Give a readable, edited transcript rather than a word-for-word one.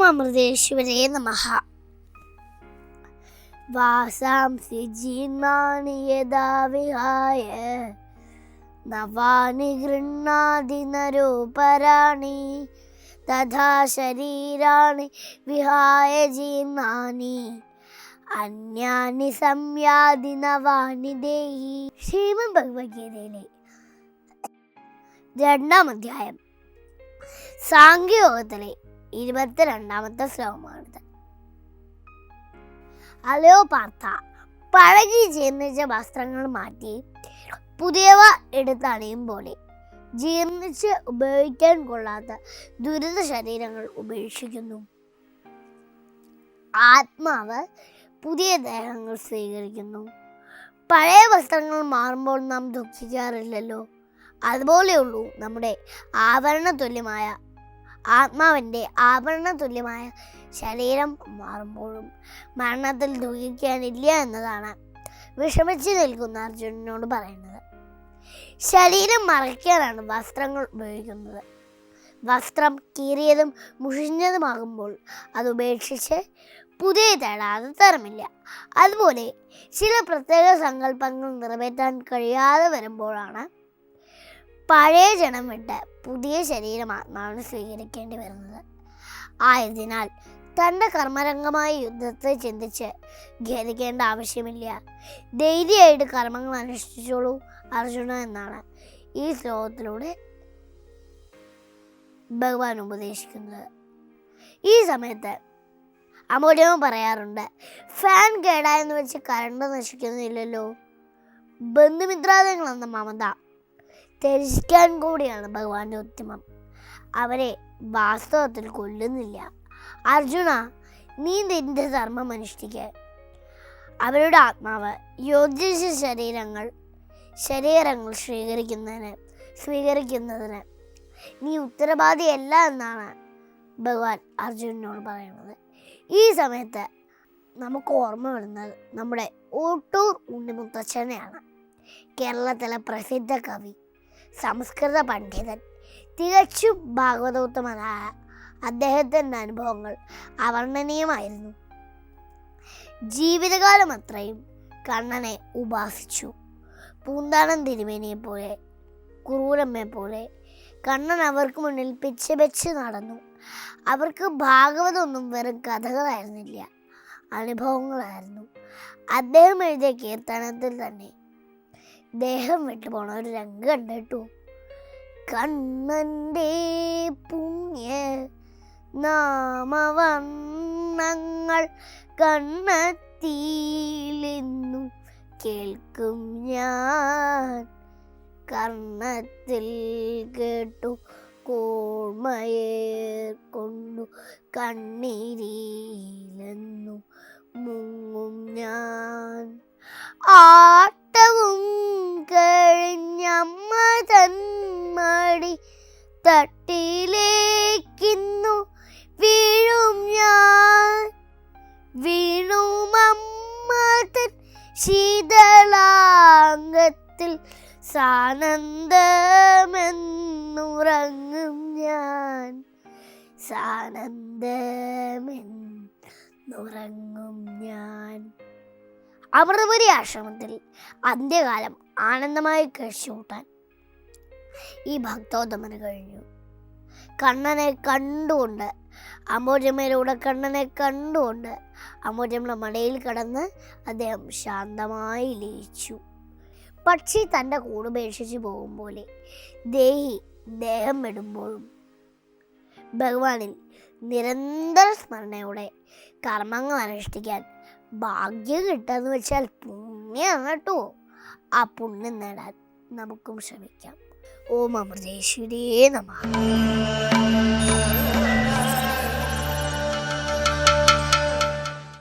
ഓം അമൃതേശ്വരേ നമഃ. വാസാംസി ജീർണാനി യഥാ വിഹായ നവാനി ഗൃഹ്ണാതി നരോപരാണി തഥാ ശരീരാണി വിഹായ ജീർണാനി അന്യാനി സംയാതി നവാനി ദേഹി. ശ്രീമദ് ഭഗവത്ഗീതയിലെ 2-ാം അധ്യായം സാംഖ്യയോഗത്തിലെ 22-ാമത്തെ ശ്ലോകമാണിത്. അലയോ പാർത്ഥ, പഴകി ജീർണിച്ച വസ്ത്രങ്ങൾ മാറ്റി പുതിയവ എടുത്തണിയും പോലെ ജീർണിച്ച് ഉപയോഗിക്കാൻ കൊള്ളാത്ത ദുരിത ശരീരങ്ങൾ ഉപേക്ഷിക്കുന്നു. ആത്മാവ് പുതിയ ദേഹങ്ങൾ സ്വീകരിക്കുന്നു. പഴയ വസ്ത്രങ്ങൾ മാറുമ്പോൾ നാം ദുഃഖിക്കാറില്ലല്ലോ. അതുപോലെയുള്ളൂ നമ്മുടെ ആത്മാവിൻ്റെ ആഭരണ തുല്യമായ ശരീരം മാറുമ്പോഴും മരണത്തിൽ ദുഃഖിക്കാനില്ല എന്നതാണ് വിഷമിച്ച് നിൽക്കുന്ന അർജുനനോട് പറയുന്നത്. ശരീരം മറയ്ക്കാനാണ് വസ്ത്രങ്ങൾ ഉപയോഗിക്കുന്നത്. വസ്ത്രം കീറിയതും മുഷിഞ്ഞതുമാകുമ്പോൾ അത് ഉപേക്ഷിച്ച് പുതിയ തേടാതെ തരമില്ല. അതുപോലെ ചില പ്രത്യേക സങ്കല്പങ്ങൾ നിറവേറ്റാൻ കഴിയാതെ വരുമ്പോഴാണ് പഴയ ജനം വിട്ട് പുതിയ ശരീരം ആത്മാവിനെ സ്വീകരിക്കേണ്ടി വരുന്നത്. ആയതിനാൽ തൻ്റെ കർമ്മരംഗമായ യുദ്ധത്തെ ചിന്തിച്ച് ഖേദിക്കേണ്ട ആവശ്യമില്ല. ധൈര്യമായിട്ട് കർമ്മങ്ങൾ അനുഷ്ഠിച്ചോളൂ അർജുന എന്നാണ് ഈ ശ്ലോകത്തിലൂടെ ഭഗവാൻ ഉപദേശിക്കുന്നത്. ഈ സമയത്ത് അമൂല്യമ പറയാറുണ്ട്, ഫാൻ കേടായെന്ന് വെച്ച് കറണ്ട് നശിക്കുന്നില്ലല്ലോ. ബന്ധുമിത്രാദികളെന്ന മമത ത്യജിക്കാൻ കൂടിയാണ് ഭഗവാന്റെ ഉദ്യമം. അവരെ വാസ്തവത്തിൽ കൊല്ലുന്നില്ല. അർജുന, നീ നിന്റെ ധർമ്മം അനുഷ്ഠിക്കുക. അവരുടെ ആത്മാവ് യോജിച്ച ശരീരങ്ങൾ സ്വീകരിക്കുന്നതിന് നീ ഉത്തരവാദിയല്ല എന്നാണ് ഭഗവാൻ അർജുനനോട് പറയുന്നത്. ഈ സമയത്ത് നമുക്ക് ഓർമ്മ വരുന്നത് നമ്മുടെ ഓട്ടൂർ ഉണ്ണിമുത്തച്ഛനെയാണ്. കേരളത്തിലെ പ്രസിദ്ധ കവി, സംസ്കൃത പണ്ഡിതൻ, തികച്ചും ഭാഗവതോത്തമനായ അദ്ദേഹത്തിൻ്റെ അനുഭവങ്ങൾ അവർണ്ണനീയമായിരുന്നു. ജീവിതകാലം അത്രയും കണ്ണനെ ഉപാസിച്ചു. പൂന്താനം തിരുമേനിയെ പോലെ, കുറൂരമ്മയെ പോലെ കണ്ണൻ അവർക്ക് മുന്നിൽ പിച്ച് നടന്നു. അവർക്ക് ഭാഗവതമൊന്നും വെറും കഥകളായിരുന്നില്ല, അനുഭവങ്ങളായിരുന്നു. അദ്ദേഹം എഴുതിയ കീർത്തനത്തിൽ തന്നെ ദേഹം വിട്ടുപോണ ഒരു രംഗം കണ്ടിട്ടു. കണ്ണൻ്റെ പുണ്യ നാമവർണ്ണങ്ങൾ കണ്ണത്തിലെന്നു കേൾക്കും ഞാൻ, കർണത്തിൽ കേട്ടു കോൾമയേർക്കൊണ്ടു കണ്ണീരിലെന്നു മുങ്ങും ഞാൻ. ആട്ടവും കഴിഞ്ഞമ്മ തന്മടി തട്ടിലേക്കിന്നു വീഴും ഞാൻ, വീണുമമ്മ തൻ ശീതളാംഗത്തിൽ സാനന്ദമെന്നുറങ്ങും ഞാൻ, സാനന്ദമെന്നുറങ്ങും ഞാൻ. അമൃതപുരി ആശ്രമത്തിൽ അന്ത്യകാലം ആനന്ദമായി കഴിച്ചുകൂട്ടാൻ ഈ ഭക്തോത്തമന് കഴിഞ്ഞു. കണ്ണനെ കണ്ടുകൊണ്ട് അമൂല്യമയിലൂടെ അമൂല്യമ്മയുടെ മടയിൽ കിടന്ന് അദ്ദേഹം ശാന്തമായി ലയിച്ചു. പക്ഷി തൻ്റെ കൂടുപേക്ഷിച്ച് പോകും പോലെ ദേഹം വിടുമ്പോഴും ഭഗവാനിൽ നിരന്തര സ്മരണയോടെ കർമ്മങ്ങൾ അനുഷ്ഠിക്കാൻ ഭാഗ്യം കിട്ടുകയെന്ന് വെച്ചാൽ പുണ്യമാണ് കേട്ടോ. ആ പുണ്യം നേടാൻ നമുക്കും ശ്രമിക്കാം. ഓം അമൃതേശ്വരേ നമഃ.